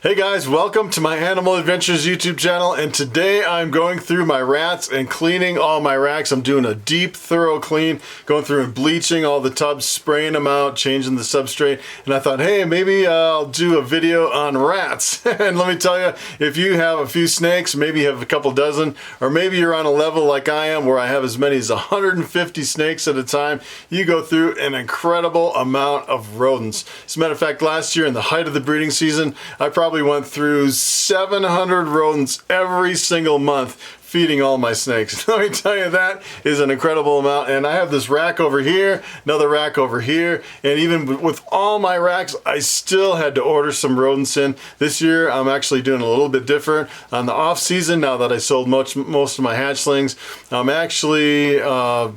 Hey guys, welcome to my Animal Adventures YouTube channel, and today I'm going through my rats and cleaning all my racks. I'm doing a deep, thorough clean, going through and bleaching all the tubs, spraying them out, changing the substrate, and I thought, hey, maybe I'll do a video on rats. And let me tell you, if you have a few snakes, maybe you have a couple dozen, or maybe you're on a level like I am where I have as many as 150 snakes at a time, you go through an incredible amount of rodents. As a matter of fact, last year in the height of the breeding season, I probably went through 700 rodents every single month feeding all my snakes. Let me tell you, that is an incredible amount. And I have this rack over here, another rack over here, and even with all my racks, I still had to order some rodents in. This year, I'm actually doing a little bit different. On the off season, now that I sold most of my hatchlings, I'm actually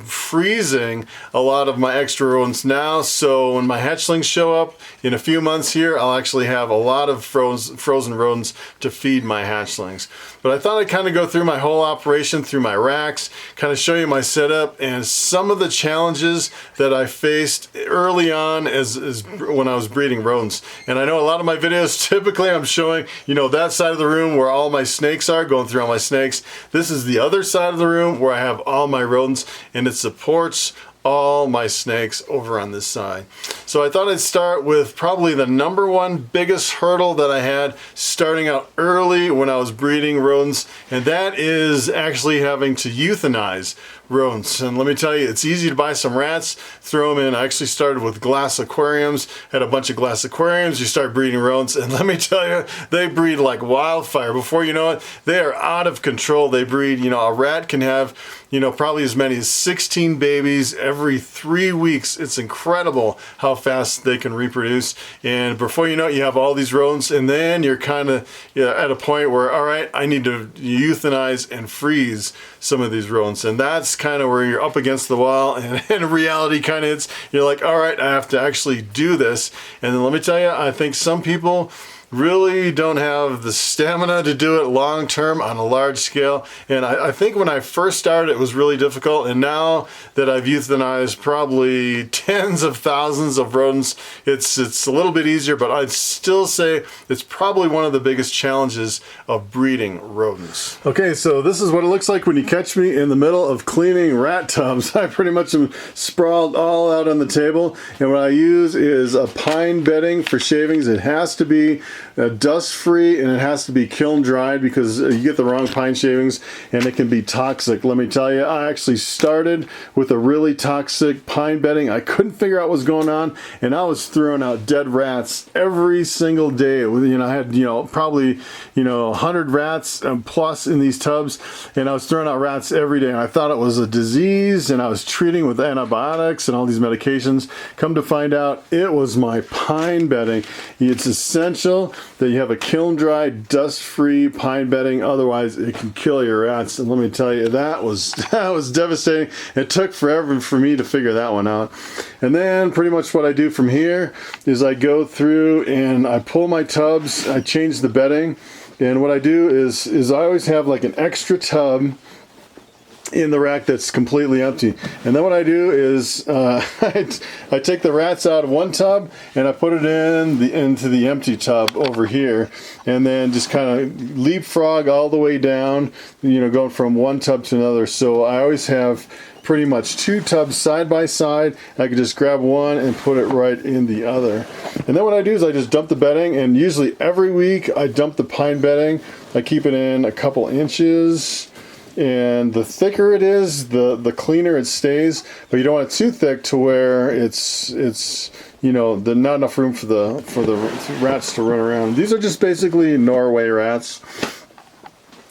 freezing a lot of my extra rodents now. So when my hatchlings show up in a few months here, I'll actually have a lot of frozen rodents to feed my hatchlings. But I thought I'd kind of go through my whole operation through my racks, kind of show you my setup and some of the challenges that I faced early on as when I was breeding rodents. And I know a lot of my videos, typically I'm showing, you know, that side of the room where all my snakes are, going through all my snakes. This is the other side of the room where I have all my rodents, and it supports all my snakes over on this side. So I thought I'd start with probably the number one biggest hurdle that I had starting out early when I was breeding rodents, and that is actually having to euthanize rodents. And let me tell you, it's easy to buy some rats, throw them in. I actually started with glass aquariums, had a bunch of glass aquariums, you start breeding rodents, and let me tell you, they breed like wildfire. Before you know it, they are out of control. They breed, you know, a rat can have, you know, probably as many as 16 babies every 3 weeks. It's incredible how fast they can reproduce. And before you know it, you have all these rodents, and then you're kind of at a point where, all right, I need to euthanize and freeze some of these rodents. And that's kind of where you're up against the wall, and reality kind of hits. You're like, all right, I have to actually do this. And then let me tell you, I think some people really don't have the stamina to do it long term on a large scale. And I think when I first started, it was really difficult. And now that I've euthanized probably tens of thousands of rodents, it's a little bit easier, but I'd still say it's probably one of the biggest challenges of breeding rodents. Okay, so this is what it looks like when you catch me in the middle of cleaning rat tubs. I pretty much am sprawled all out on the table. And what I use is a pine bedding for shavings. It has to be dust free, and it has to be kiln dried, because you get the wrong pine shavings and it can be toxic. Let me tell you, I actually started with a really toxic pine bedding. I couldn't figure out what was going on, and I was throwing out dead rats every single day. You know, I had, you know, probably, you know, 100 rats plus in these tubs, and I was throwing out rats every day. And I thought it was a disease, and I was treating with antibiotics and all these medications. Come to find out, it was my pine bedding. It's essential that you have a kiln-dried, dust-free pine bedding, otherwise it can kill your rats. And let me tell you, that was devastating. It took forever for me to figure that one out. And then pretty much what I do from here is I go through and I pull my tubs, I change the bedding, and what I do is I always have like an extra tub in the rack that's completely empty. And then what I do is I take the rats out of one tub and I put it into the empty tub over here, and then just kind of leapfrog all the way down, you know, going from one tub to another. So I always have pretty much two tubs side by side. I can just grab one and put it right in the other. And then what I do is I just dump the bedding, and usually every week I dump the pine bedding. I keep it in a couple inches, and the thicker it is, the cleaner it stays. But you don't want it too thick to where it's you know, there's not enough room for the rats to run around. These are just basically Norway rats.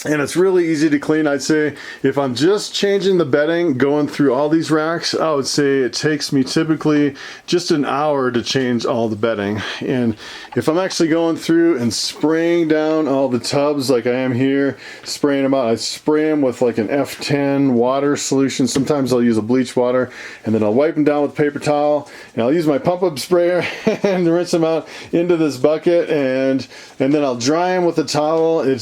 And it's really easy to clean. I'd say if I'm just changing the bedding, going through all these racks, I would say it takes me typically just an hour to change all the bedding. And if I'm actually going through and spraying down all the tubs like I am here, spraying them out, I spray them with like an F10 water solution. Sometimes I'll use a bleach water, and then I'll wipe them down with paper towel, and I'll use my pump-up sprayer and rinse them out into this bucket, and then I'll dry them with a towel. It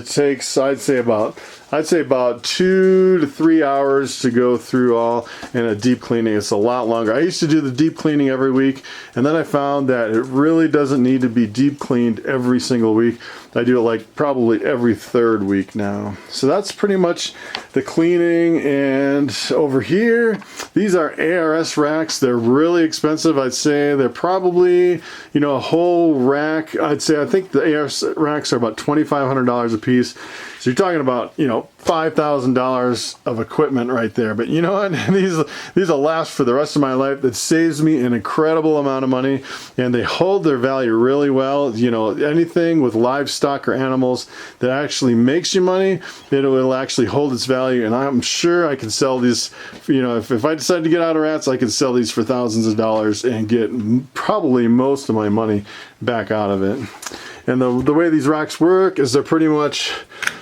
takes, I'd say, about I'd say about 2 to 3 hours to go through all in a deep cleaning. It's a lot longer. I used to do the deep cleaning every week, and then I found that it really doesn't need to be deep cleaned every single week. I do it like probably every 3rd week now. So that's pretty much the cleaning. And over here, these are ARS racks. They're really expensive. I'd say they're probably, you know, a whole rack. I think the ARS racks are about $2,500 a piece. So you're talking about, you know, $5,000 of equipment right there. But you know what? These will last for the rest of my life. That saves me an incredible amount of money, and they hold their value really well. You know, anything with livestock or animals that actually makes you money, it will actually hold its value. And I'm sure I can sell these, you know, if I decide to get out of rats, I can sell these for thousands of dollars and get probably most of my money back out of it. And the way these racks work is they're pretty much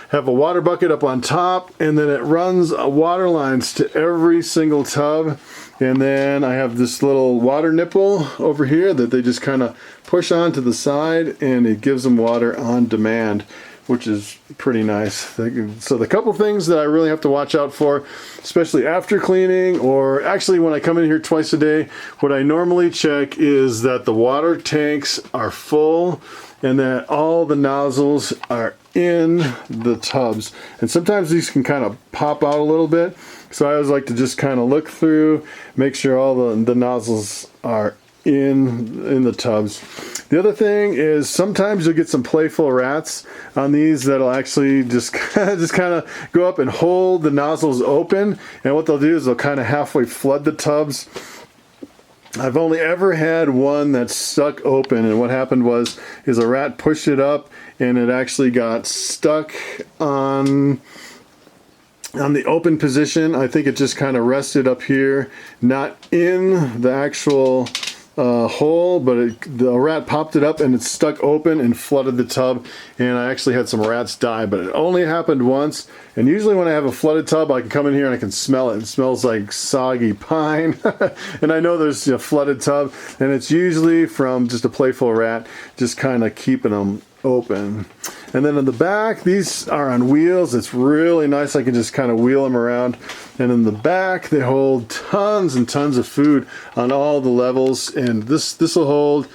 have a water bucket up on top, and then it runs water lines to every single tub. And then I have this little water nipple over here that they just kind of push onto the side, and it gives them water on demand, which is pretty nice. So the couple things that I really have to watch out for, especially after cleaning, or actually when I come in here twice a day, what I normally check is that the water tanks are full and that all the nozzles are in the tubs. And sometimes these can kind of pop out a little bit. So I always like to just kind of look through, make sure all the nozzles are in the tubs. The other thing is sometimes you'll get some playful rats on these that'll actually just kind of go up and hold the nozzles open. And what they'll do is they'll kind of halfway flood the tubs. I've only ever had one that's stuck open, and what happened is a rat pushed it up and it actually got stuck on the open position. I think it just kind of rested up here, not in the actual hole, but the rat popped it up and it stuck open and flooded the tub, and I actually had some rats die. But it only happened once, and usually when I have a flooded tub, I can come in here and I can smell it. It smells like soggy pine and I know there's a flooded tub, and it's usually from just a playful rat just kind of keeping them open. And then in the back, these are on wheels. It's really nice. I can just kind of wheel them around. And in the back, they hold tons and tons of food on all the levels. And this will hold,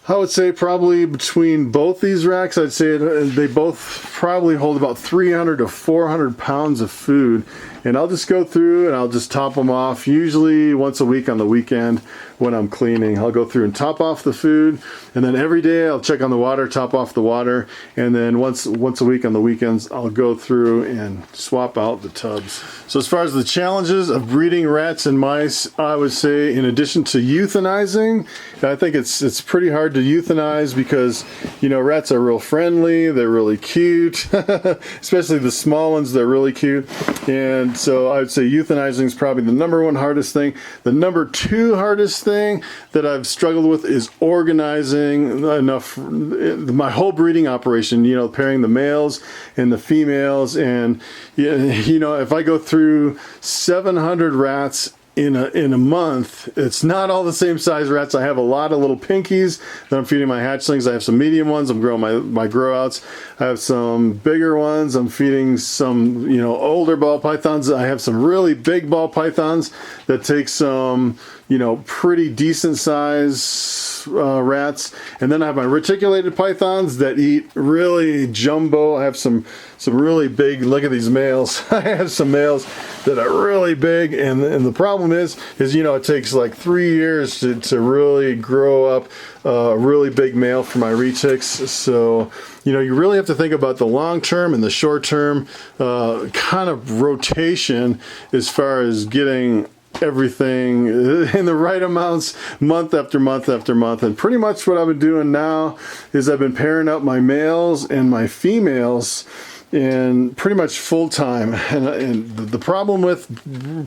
I would say, probably between both these racks, I'd say they both probably hold about 300 to 400 pounds of food. And I'll just go through and I'll just top them off, usually once a week on the weekend when I'm cleaning. I'll go through and top off the food, and then every day I'll check on the water, top off the water, and then once a week on the weekends I'll go through and swap out the tubs. So as far as the challenges of breeding rats and mice, I would say in addition to euthanizing, I think it's pretty hard to euthanize because, you know, rats are real friendly, they're really cute, especially the small ones, they're really cute. And so I would say euthanizing is probably the #1 hardest thing. The #2 hardest thing that I've struggled with is organizing my whole breeding operation, you know, pairing the males and the females. And, you know, if I go through 700 rats in a month, it's not all the same size rats. I have a lot of little pinkies that I'm feeding my hatchlings. I have some medium ones. I'm growing my grow outs. I have some bigger ones. I'm feeding some, you know, older ball pythons. I have some really big ball pythons that take some, you know, pretty decent size rats. And then I have my reticulated pythons that eat really jumbo. I have some really big, look at these males. I have some males that are really big, and the problem is you know, it takes like 3 years to really grow up a really big male for my retics. So, you know, you really have to think about the long term and the short term kind of rotation as far as getting everything in the right amounts month after month after month. And pretty much what I've been doing now is I've been pairing up my males and my females and pretty much full time. And the problem with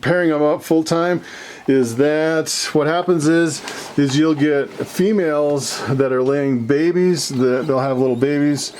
pairing them up full time is that what happens is you'll get females that are laying babies, that they'll have little babies.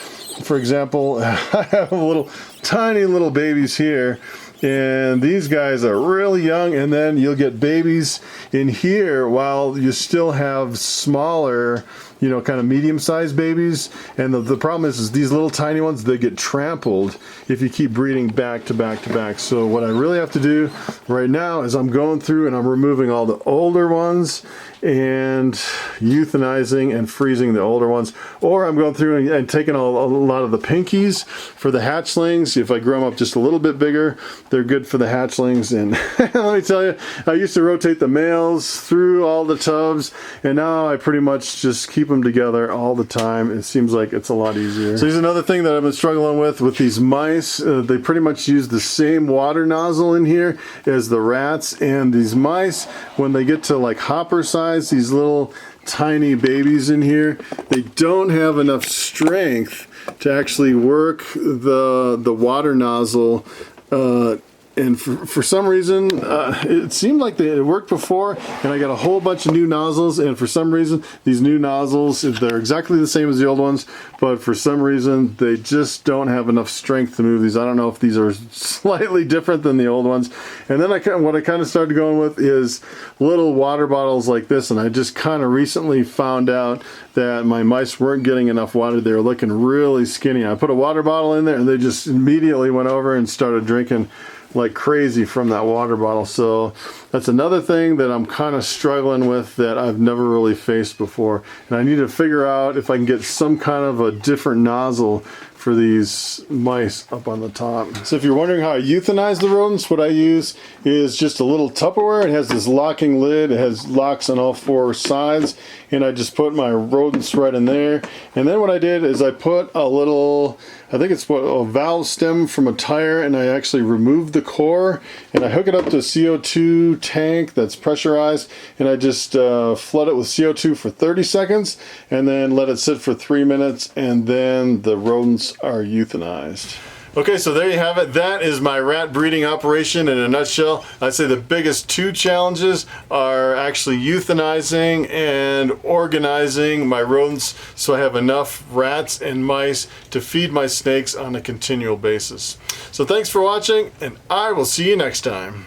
For example, I have tiny little babies here, and these guys are really young, and then you'll get babies in here while you still have smaller you know, kind of medium-sized babies. And the problem is these little tiny ones, they get trampled if you keep breeding back to back to back. So what I really have to do right now is I'm going through and I'm removing all the older ones and euthanizing and freezing the older ones, or I'm going through and taking a lot of the pinkies for the hatchlings. If I grow them up just a little bit bigger, they're good for the hatchlings. And let me tell you, I used to rotate the males through all the tubs, and now I pretty much just keep them together all the time. It seems like it's a lot easier. So here's another thing that I've been struggling with these mice. They pretty much use the same water nozzle in here as the rats, and these mice, when they get to like hopper size, these little tiny babies in here, they don't have enough strength to actually work the water nozzle, and for some reason it seemed like it worked before, and I got a whole bunch of new nozzles, and for some reason these new nozzles, they're exactly the same as the old ones, but for some reason they just don't have enough strength to move these. I don't know if these are slightly different than the old ones. And then what I kind of started going with is little water bottles like this, and I just kind of recently found out that my mice weren't getting enough water. They were looking really skinny. I put a water bottle in there and they just immediately went over and started drinking like crazy from that water bottle. So that's another thing that I'm kind of struggling with that I've never really faced before. And I need to figure out if I can get some kind of a different nozzle for these mice up on the top. So if you're wondering how I euthanize the rodents, what I use is just a little Tupperware. It has this locking lid. It has locks on all four sides, and I just put my rodents right in there. And then what I did is I put a little, I think it's a valve stem from a tire, and I actually removed the core, and I hook it up to a CO2 tank that's pressurized, and I just flood it with CO2 for 30 seconds, and then let it sit for 3 minutes, and then the rodents are euthanized. Okay, so there you have it. That is my rat breeding operation in a nutshell. I'd say the biggest two challenges are actually euthanizing and organizing my rodents so I have enough rats and mice to feed my snakes on a continual basis. So thanks for watching, and I will see you next time.